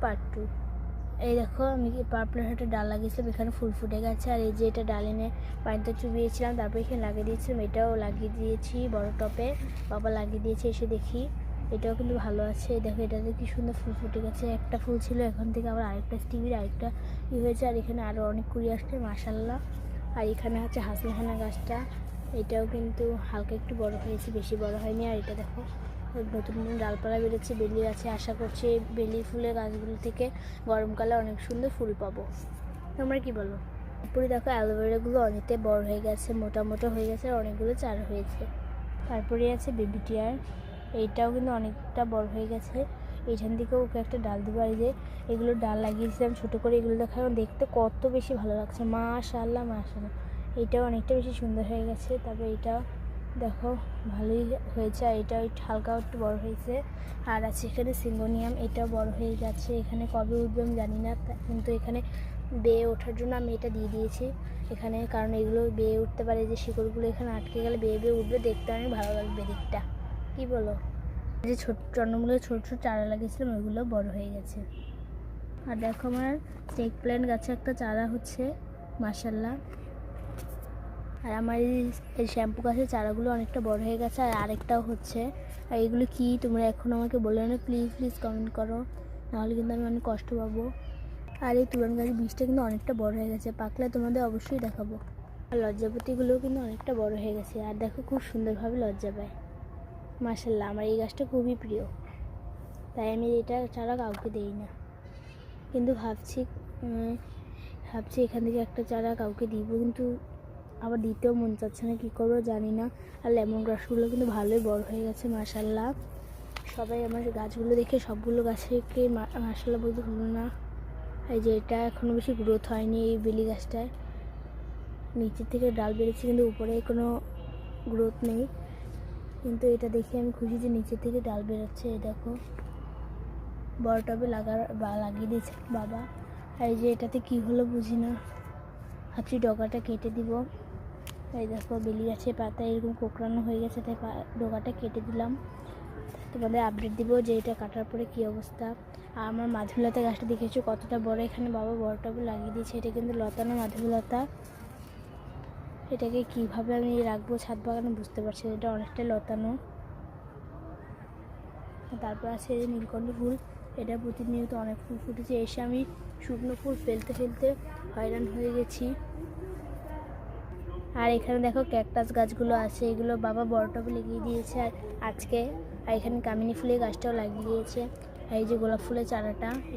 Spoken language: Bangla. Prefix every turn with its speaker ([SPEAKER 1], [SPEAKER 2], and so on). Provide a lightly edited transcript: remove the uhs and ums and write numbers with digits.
[SPEAKER 1] পার্ট 2। এই দেখো আমি পার্পলের হাটে ডাল লাগিয়েছিলাম, এখানে ফুল ফুটে গেছে। আর এই যে এটা ডাল এনে পানিতে চুবিয়েছিলাম, তারপর এখানে লাগিয়ে দিয়েছিলাম, এটাও লাগিয়ে দিয়েছি বড় টপে, বাবা লাগিয়ে দিয়েছে। এসে দেখি এটাও কিন্তু ভালো আছে। দেখো এটাতে কি সুন্দর ফুল ফুটে গেছে। একটা ফুল ছিল, এখান থেকে আবার আরেকটা টিভির আরেকটা হয়েছে। আর এখানে আরও অনেক কুড়ি আসছে, মাশাল্লাহ। আর এখানে হচ্ছে হাসনাহানা গাছটা, এটাও কিন্তু হালকা একটু বড় হয়েছে, বেশি বড় হয়নি। আর এটা দেখো নতুন নতুন ডালপালা বেরোচ্ছে, বেলি আছে। আশা করছি বেলি ফুলের গাছগুলো থেকে গরমকালে অনেক সুন্দর ফুল পাবো। তোমরা কি বলো? তারপরে দেখো অ্যালোভেরাগুলো অনেকটাই বড় হয়ে গেছে, মোটা মোটা হয়ে গেছে, আর অনেকগুলো চারা হয়েছে। তারপরে আছে বেবি টিয়ার, এইটাও কিন্তু অনেকটা বড় হয়ে গেছে। এইখান থেকেও ওকে একটা ডাল দেবো। আর যে এগুলো ডাল লাগিয়েছিলাম ছোটো করে, এগুলো দেখো দেখতে কত বেশি ভালো লাগছে, মাশাআল্লাহ মাশাআল্লাহ। এইটাও অনেকটা বেশি সুন্দর হয়ে গেছে। তারপরে এইটাও দেখো ভালোই হয়েছে। আর এটাও একটু হালকা একটু বড় হয়েছে। আর আছে এখানে সিঙ্গোনিয়াম, এটাও বড় হয়ে যাচ্ছে। এখানে কবে উঠবে আমি জানি না, কিন্তু এখানে বেয়ে ওঠার জন্য আমি এটা দিয়ে দিয়েছি এখানে, কারণ এগুলো বেয়ে উঠতে পারে, যে শিকড়গুলো এখানে আটকে গেলে বেয়ে বেয়ে উঠবে, দেখতে অনেক ভালো লাগবে দিকটা। কি বলো? যে ছোট চন্দ্রমূলের ছোট ছোট চারা লাগিয়েছিলাম, ওইগুলো বড় হয়ে গেছে। আর দেখো আমার স্নেক প্ল্যান্ট গাছে একটা চারা হচ্ছে, মাশাল্লাহ। আর আমার এই শ্যাম্পু গাছের চারাগুলো অনেকটা বড় হয়ে গেছে, আর আরেকটাও হচ্ছে। আর এগুলো কি তোমরা এখন আমাকে বলে না, প্লিজ প্লিজ কমেন্ট করো, নাহলে কিন্তু আমি অনেক কষ্ট পাবো। আর এই তুরান গাছের বীজটা কিন্তু অনেকটা বড় হয়ে গেছে, পাকলে তোমাদের অবশ্যই দেখাবো। আর লজ্জাপতিগুলোও কিন্তু অনেকটা বড় হয়ে গেছে, আর দেখো খুব সুন্দরভাবে লজ্জা পায়, মাশাল্লাহ। আমার এই গাছটা খুবই প্রিয়, তাই আমি এটা চারা কাউকে দিই না। কিন্তু ভাবছি এখান থেকে একটা চারা কাউকে দিব, কিন্তু আবার দিতেও মন চাচ্ছে না, কী করবো জানি না। আর লেমন গ্রাসগুলো কিন্তু ভালোই বড় হয়ে গেছে, মাশাল্লাহ। সবাই আমার গাছগুলো দেখে সবগুলো গাছকে মাশাল্লাহ বলতে হলো না। এই যে এটা এখনও বেশি গ্রোথ হয়নি, এই বেলি গাছটায় নিচের থেকে ডাল বেরোচ্ছে, কিন্তু উপরে কোনো গ্রোথ নেই। কিন্তু এটা দেখে আমি খুশি যে নিচের থেকে ডাল বেরোচ্ছে। এই দেখো বড় টবে লাগিয়ে দিয়েছে বাবা। আর এই যে এটাতে কি হলো বুঝি না, ভাবছি ডগাটা কেটে দিব। এই দেখো বেলি গাছের পাতা এরকম কোঁকড়ানো হয়ে গেছে, তাই ডগাটা কেটে দিলাম। তোমাদের আপডেট দিব যে এটা কাটার পরে কী অবস্থা। আর আমার মাধবীলতা গাছটা দেখেছো কতটা বড়, এখানে বাবা বড় টবে লাগিয়ে দিয়েছে। এটা কিন্তু লতানো মাধবীলতা, এটাকে কিভাবে আমি রাখবো ছাদ বাগানে বুঝতে পারছি, এটা অনেকটা লতানো। তারপর আছে এই নীলকণ্ঠ ফুল, এটা প্রতিনিয়ত অনেক ফুল ফুটেছে। এসে আমি শুকনো ফুল ফেলতে ফেলতে হয়রান হয়ে গেছি। আর এখানে দেখো ক্যাকটাস গাছগুলো আছে, এগুলো বাবা বড় টবে লাগিয়ে দিয়েছে আর আজকে। আর এখানে কামিনী ফুলের গাছটাও লাগিয়ে দিয়েছে। আর এই যে গোলাপ ফুলের চারাটা,